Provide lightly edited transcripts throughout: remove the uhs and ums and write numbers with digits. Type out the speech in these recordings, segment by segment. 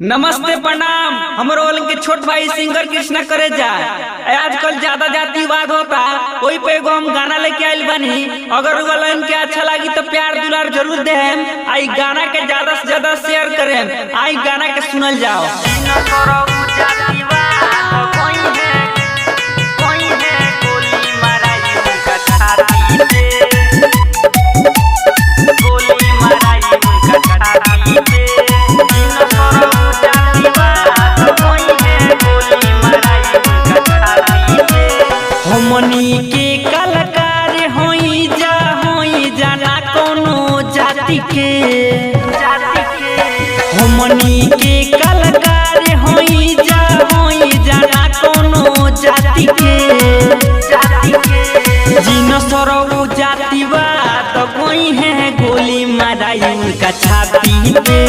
नमस्ते प्रणाम। हमरो वालन के छोट भाई सिंगर कृष्णा करे जा। आजकल ज्यादा जातिवाद होता, वही पे एगो हम गाना लेके आइल बानी। अगर वालन के अच्छा लगी तो प्यार दुलार जरूर देम। आई गाना के ज्यादा से ज्यादा शेयर करें। आई गाना के सुनल जाओ। हमनी के कलाकार होई जा ना कोनो जाति के। हमनी के कलाकार होई जा ना कोनो जाति के। जिन सरऊ जातिवाद कोई है गोली माराई उनका छाती पे।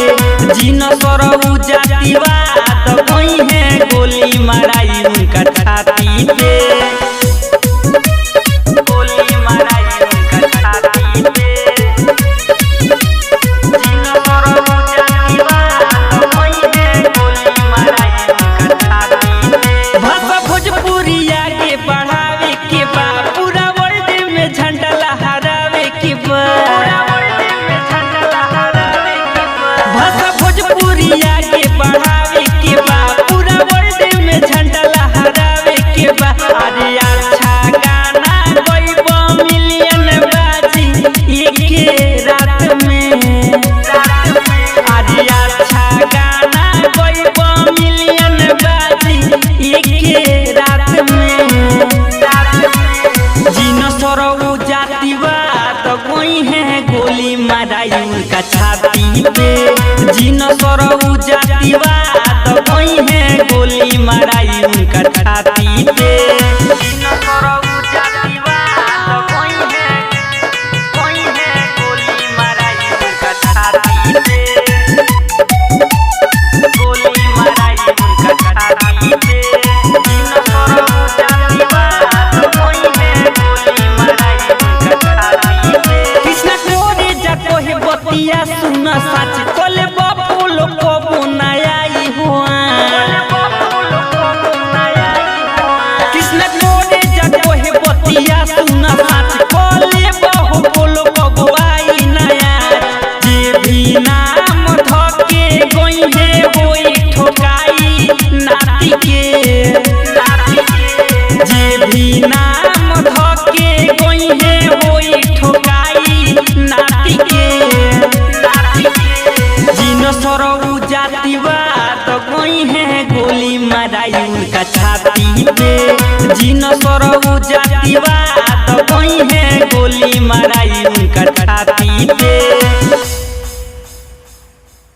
जिन सरऊ जातिवाद कोई है गोली माराई उनका छाती पे। गोली माराई उनका छाती पे। जिन सरऊ जातिवाद कोई है गोली माराई उनका छाती पे। जिन सरऊ जातिवाद कोई है गोली माराई उनका छाती पे। गोली माराई उनका छाती पे। जिन सरऊ जातिवाद कोई है गोली माराई उनका छाती पे। बतिया सुन सच कोले बापू लोग को नयाई हुआ। कृष्ण कोरे जगो है बतिया सुन सच कोले बापू लोग को आई नया। जे भी नाम धके गई है वही ठोकाई नाती के। जे भी नाम धके गई है वही ठोकाई नाती के। सरऊ जातिवाद कोई है गोली माराई उनका छाती पे। जिन सरऊ जातिवाद